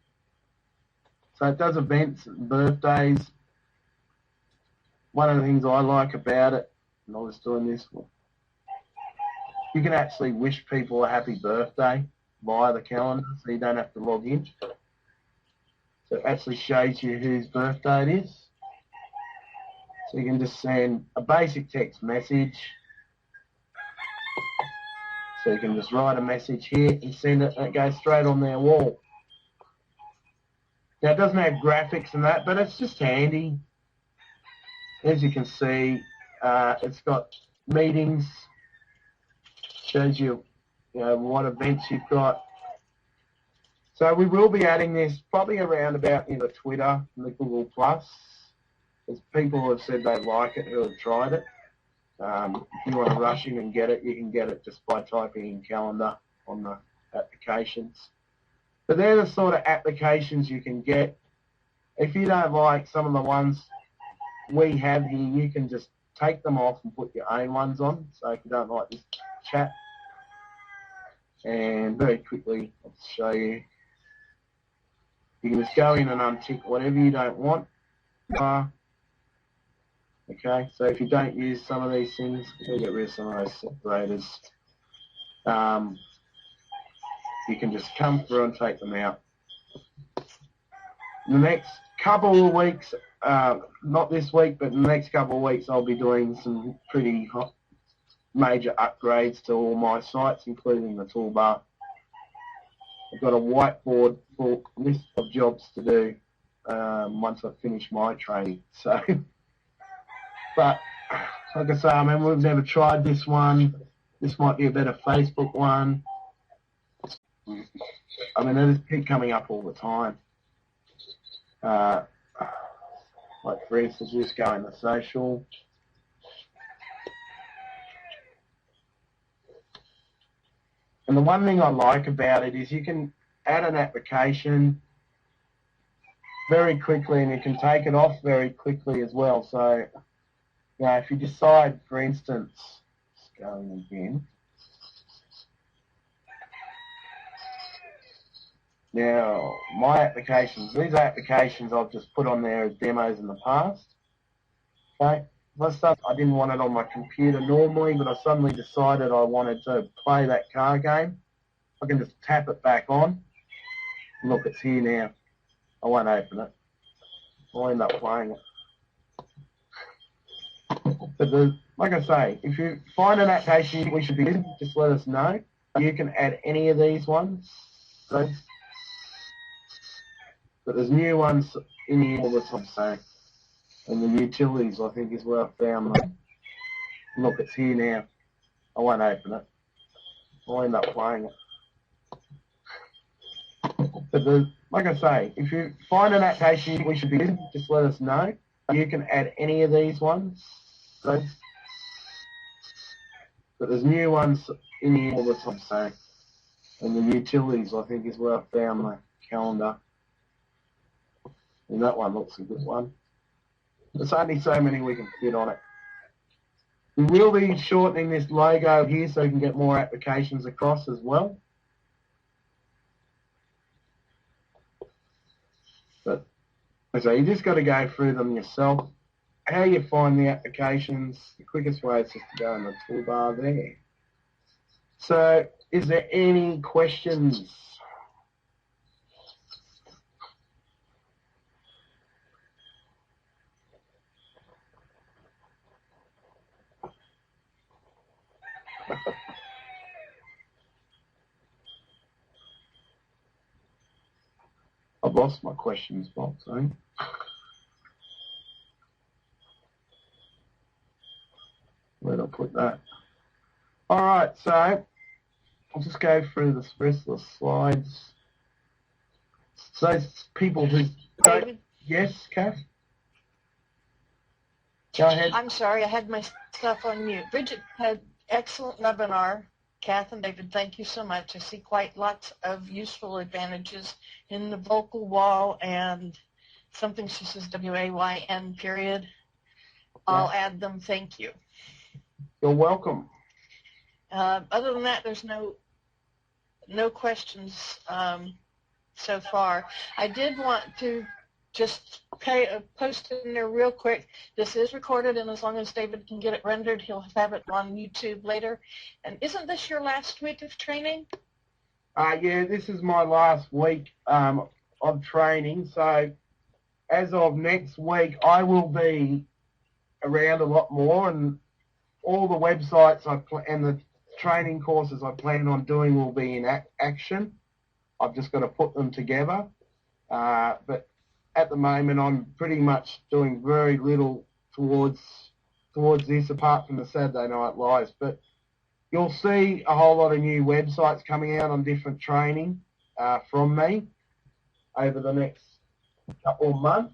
Speaker 1: So it does events and birthdays. One of the things I like about it, and I was doing this, you can actually wish people a happy birthday via the calendar, so you don't have to log in. So it actually shows you whose birthday it is. So you can just send a basic text message. So you can just write a message here and send it, and it goes straight on their wall. Now, it doesn't have graphics and that, but it's just handy. As you can see, it's got meetings, shows you, what events you've got. So we will be adding this probably around about the Twitter and the Google Plus. As people have said they like it who have tried it. If you want to rush in and get it, you can get it just by typing in calendar on the applications. But they're the sort of applications you can get. If you don't like some of the ones we have here, you can just take them off and put your own ones on. So if you don't like this chat, and very quickly I'll show you. You can just go in and untick whatever you don't want. Okay, so if you don't use some of these things, we'll get rid of some of those separators. You can just come through and take them out. In the next couple of weeks, not this week, but in the next couple of weeks, I'll be doing some pretty major upgrades to all my sites, including the toolbar. I've got a whiteboard full list of jobs to do once I finish my training. So, but like I say, I mean, we've never tried this one. This might be a better Facebook one. I mean, they just keep coming up all the time. Like for instance, just go into social. And the one thing I like about it is you can add an application very quickly and you can take it off very quickly as well. So, if you decide, for instance, just going again. Now, my applications, these applications I've just put on there as demos in the past. Okay. I didn't want it on my computer normally, but I suddenly decided I wanted to play that car game. I can just tap it back on. Look, it's here now. I won't open it. I'll end up playing it. But like I say, if you find an application we should be using, just let us know. You can add any of these ones. But there's new ones in here all the time, so. And the utilities, I think, is where I found them. Look, it's here now. I won't open it. I'll end up playing it. But like I say, if you find an application we should be using, just let us know. You can add any of these ones. But there's new ones in here all the time, so. And the utilities, I think, is where I found the calendar. And that one looks a good one. There's only so many we can fit on it. We will be shortening this logo here so we can get more applications across as well. But so you just got to go through them yourself. How you find the applications, the quickest way is just to go in the toolbar there. So is there any questions? I've lost my questions box, eh? Where'd I put that? All right, so I'll just go through the rest of the slides. So people who don't, yes, Kath? Go ahead.
Speaker 3: I'm sorry, I had my stuff on mute. Bridget had excellent webinar. Kath and David, thank you so much. I see quite lots of useful advantages in the vocal wall and something she says WAYN period. I'll add them. Thank you.
Speaker 1: You're welcome.
Speaker 3: Other than that, there's no questions so far. I did want to just post in there real quick. This is recorded, and as long as David can get it rendered, he'll have it on YouTube later. And isn't this your last week of training?
Speaker 1: Yeah, this is my last week of training. So as of next week, I will be around a lot more, and all the websites and the training courses I plan on doing will be in action. I've just got to put them together. But at the moment, I'm pretty much doing very little towards this, apart from the Saturday Night Lives. But you'll see a whole lot of new websites coming out on different training from me over the next couple of months.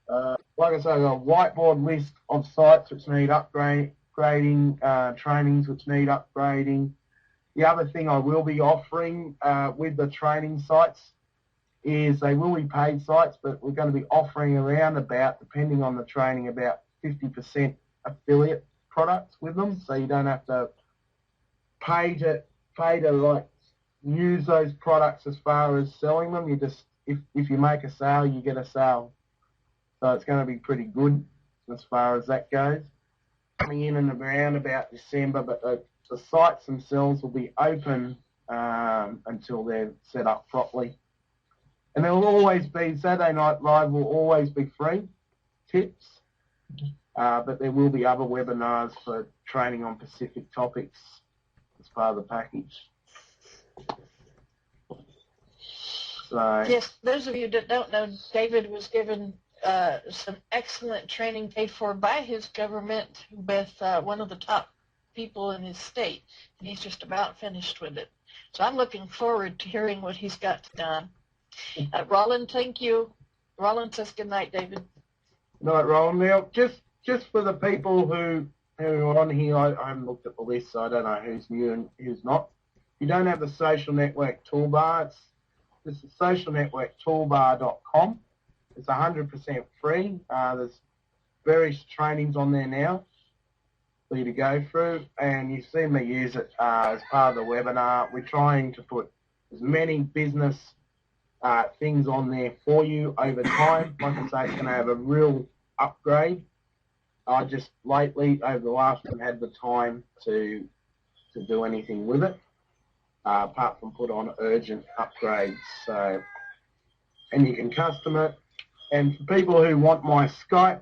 Speaker 1: Like I say, I've got a whiteboard list of sites which need upgrading, trainings which need upgrading. The other thing I will be offering with the training sites is they will be paid sites, but we're going to be offering around about, depending on the training, about 50% affiliate products with them. So you don't have to pay to like use those products as far as selling them. You just, if you make a sale, you get a sale. So it's going to be pretty good as far as that goes. Coming in and around about December, but the sites themselves will be open until they're set up properly. And there will always be, Saturday Night Live will always be free tips, but there will be other webinars for training on specific topics as part of the package. So,
Speaker 3: yes, those of you that don't know, David was given some excellent training paid for by his government with one of the top people in his state, and he's just about finished with it. So I'm looking forward to hearing what he's got done. Roland, thank you. Roland says good night, David.
Speaker 1: Good night, Roland. Now, just for the people who are on here, I haven't looked at the list, so I don't know who's new and who's not. If you don't have the social network toolbar, it's socialnetworktoolbar.com. It's 100% free. There's various trainings on there now for you to go through, and you've seen me use it as part of the webinar. We're trying to put as many business things on there for you over time. Like I say, it's going to have a real upgrade. I just lately, over the last week, had the time to do anything with it, apart from put on urgent upgrades. So, and you can custom it. And for people who want my Skype,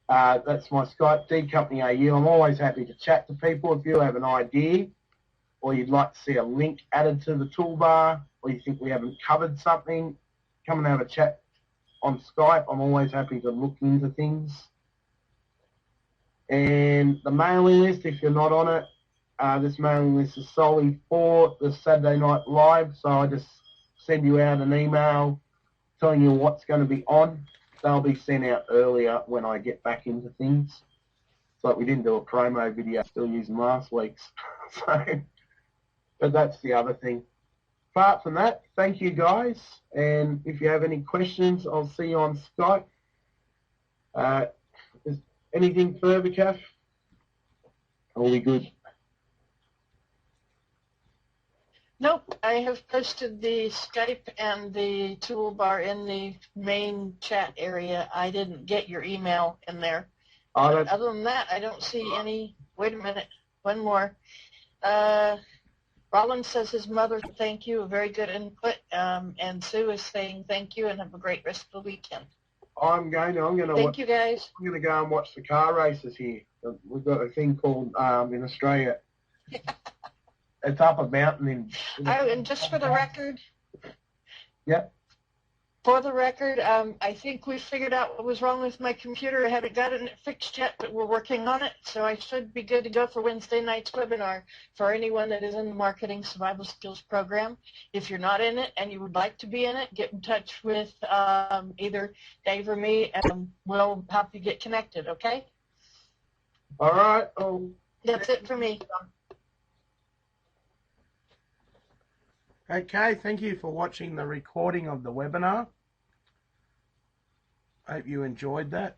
Speaker 1: that's my Skype, D-Company-AU. I'm always happy to chat to people. If you have an idea or you'd like to see a link added to the toolbar, or you think we haven't covered something, come and have a chat on Skype. I'm always happy to look into things. And the mailing list, if you're not on it, this mailing list is solely for the Saturday Night Live, so I just send you out an email telling you what's going to be on. They'll be sent out earlier when I get back into things. It's like we didn't do a promo video, still using last week's. So, but that's the other thing. Apart from that, thank you guys. And if you have any questions, I'll see you on Skype. Is anything further, Kath? Are we good?
Speaker 3: Nope, I have posted the Skype and the toolbar in the main chat area. I didn't get your email in there.
Speaker 1: Oh,
Speaker 3: other than that, I don't see any. Wait a minute, one more. Roland says his mother, thank you, a very good input. And Sue is saying thank you and have a great rest of the weekend.
Speaker 1: I'm going to
Speaker 3: thank you guys.
Speaker 1: I'm going to go and watch the car races here. We've got a thing called in Australia. It's up a mountain in
Speaker 3: and just for the record.
Speaker 1: Yep.
Speaker 3: For the record, I think we figured out what was wrong with my computer. I haven't gotten it fixed yet, but we're working on it. So I should be good to go for Wednesday night's webinar for anyone that is in the Marketing Survival Skills program. If you're not in it and you would like to be in it, get in touch with either Dave or me, and we'll help you get connected, okay?
Speaker 1: All right.
Speaker 3: That's it for me.
Speaker 1: Okay, thank you for watching the recording of the webinar. I hope you enjoyed that.